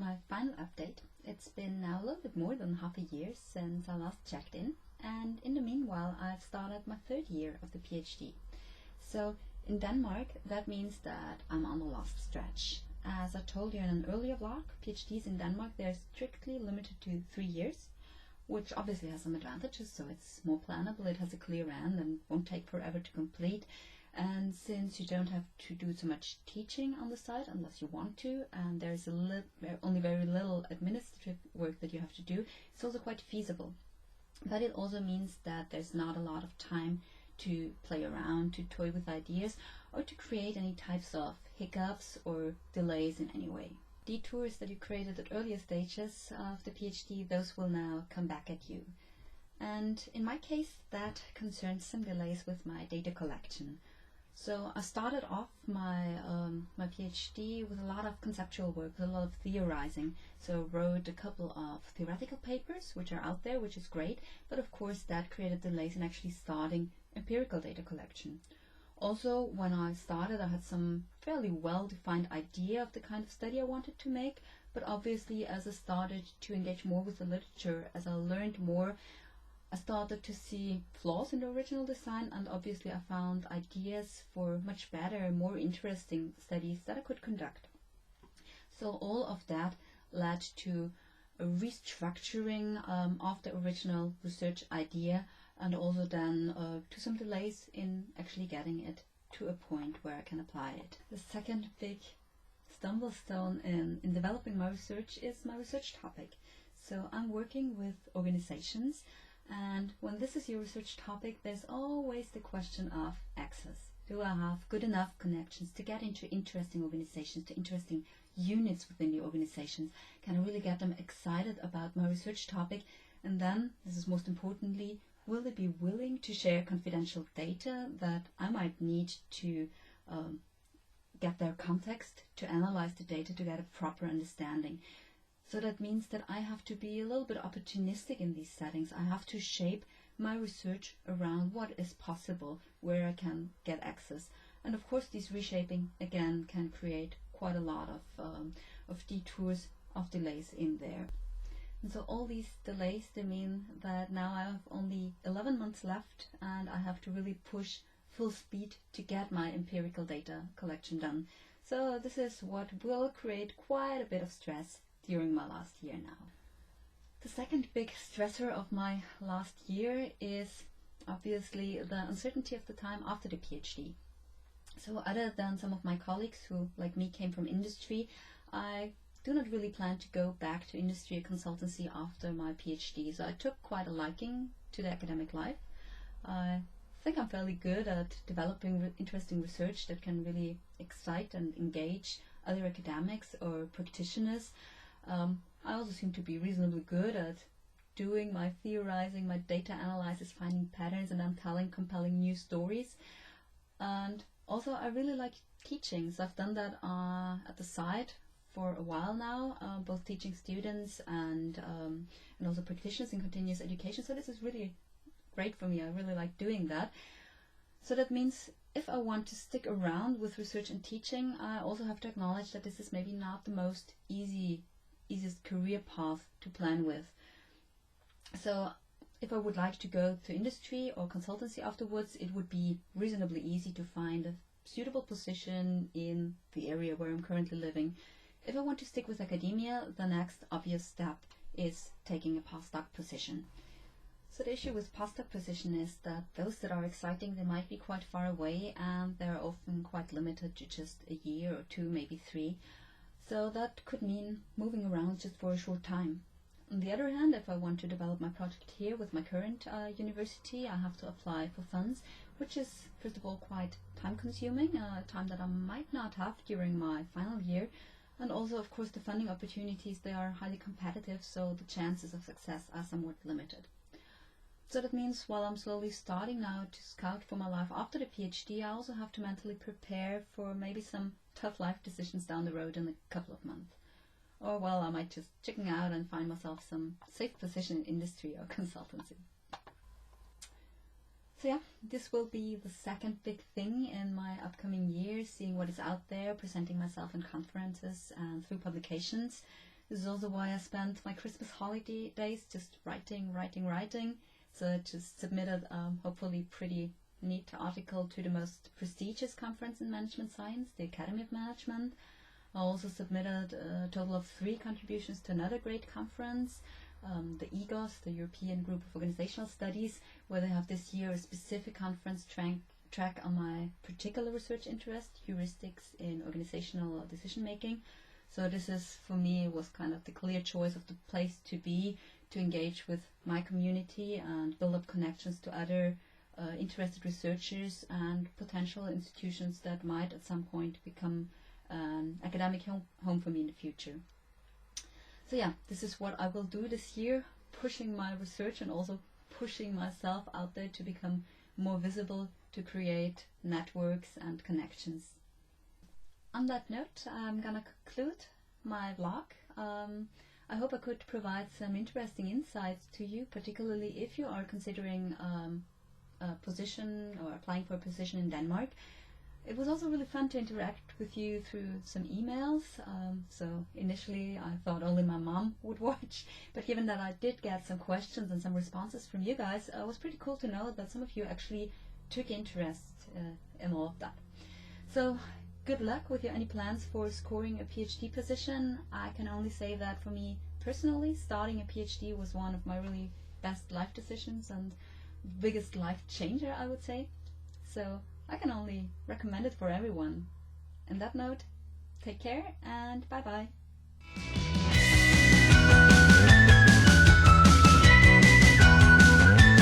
my final update. It's been now a little bit more than half a year since I last checked in, and in the meanwhile I've started my third year of the PhD. So in Denmark, that means that I'm on the last stretch. As I told you in an earlier vlog, PhDs in Denmark, they're strictly limited to 3 years, which obviously has some advantages, so it's more plannable, it has a clear end and won't take forever to complete. And since you don't have to do so much teaching on the side unless you want to, and there's only very little administrative work that you have to do, it's also quite feasible. But it also means that there's not a lot of time to play around, to toy with ideas, or to create any types of hiccups or delays in any way. Detours that you created at earlier stages of the PhD, those will now come back at you. And in my case, that concerns some delays with my data collection. So I started off my PhD with a lot of conceptual work, with a lot of theorizing. So I wrote a couple of theoretical papers, which are out there, which is great, but of course that created delays in actually starting empirical data collection. Also, when I started, I had some fairly well-defined idea of the kind of study I wanted to make, but obviously as I started to engage more with the literature, as I learned more, I started to see flaws in the original design, and obviously I found ideas for much better, more interesting studies that I could conduct. So all of that led to a restructuring of the original research idea, and also then to some delays in actually getting it to a point where I can apply it. The second big stumblestone in developing my research is my research topic. So I'm working with organizations, and when this is your research topic, there's always the question of access. Do I have good enough connections to get into interesting organizations, to interesting units within the organizations? Can I really get them excited about my research topic? And then, this is most importantly, will they be willing to share confidential data that I might need to get their context, to analyze the data, to get a proper understanding? So that means that I have to be a little bit opportunistic in these settings. I have to shape my research around what is possible, where I can get access. And of course, this reshaping again can create quite a lot of detours, of delays in there. And so all these delays, they mean that now I have only 11 months left, and I have to really push full speed to get my empirical data collection done. So this is what will create quite a bit of stress during my last year now. The second big stressor of my last year is obviously the uncertainty of the time after the PhD. So other than some of my colleagues who, like me, came from industry, I do not really plan to go back to industry or consultancy after my PhD. So I took quite a liking to the academic life. I think I'm fairly good at developing interesting research that can really excite and engage other academics or practitioners. I also seem to be reasonably good at doing my theorizing, my data analysis, finding patterns, and then telling compelling news stories. And also I really like teaching, so I've done that at the side for a while now, both teaching students and also practitioners in continuous education. So this is really great for me. I really like doing that. So that means if I want to stick around with research and teaching, I also have to acknowledge that this is maybe not the most easiest career path to plan with. So if I would like to go to industry or consultancy afterwards, it would be reasonably easy to find a suitable position in the area where I'm currently living. If I want to stick with academia, the next obvious step is taking a postdoc position. So the issue with postdoc position is that those that are exciting, they might be quite far away, and they're often quite limited to just a year or two, maybe 3. So that could mean moving around just for a short time. On the other hand, if I want to develop my project here with my current university, I have to apply for funds, which is first of all quite time consuming, time that I might not have during my final year. And also, of course, the funding opportunities, they are highly competitive, so the chances of success are somewhat limited. So that means while I'm slowly starting now to scout for my life after the PhD, I also have to mentally prepare for maybe some tough life decisions down the road in a couple of months. Or, well, I might just chicken out and find myself some safe position in industry or consultancy. So yeah, this will be the second big thing in my upcoming year, seeing what is out there, presenting myself in conferences and through publications. This is also why I spent my Christmas holiday days just writing. So I just submitted hopefully pretty neat article to the most prestigious conference in management science, the Academy of Management. I also submitted a total of 3 contributions to another great conference, the EGOS, the European Group of Organizational Studies, where they have this year a specific conference track on my particular research interest, heuristics in organizational decision making. So this is, for me, was kind of the clear choice of the place to be, to engage with my community and build up connections to other interested researchers and potential institutions that might at some point become an academic home for me in the future. So yeah, this is what I will do this year, pushing my research and also pushing myself out there to become more visible, to create networks and connections. On that note, I'm gonna conclude my vlog. I hope I could provide some interesting insights to you, particularly if you are considering a position or applying for a position in Denmark. It was also really fun to interact with you through some emails. So initially I thought only my mom would watch, but given that I did get some questions and some responses from you guys, it was pretty cool to know that some of you actually took interest in all of that. So good luck with your any plans for scoring a PhD position. I can only say that for me personally, starting a PhD was one of my really best life decisions and biggest life changer, I would say. So I can only recommend it for everyone. On that note, take care and bye bye.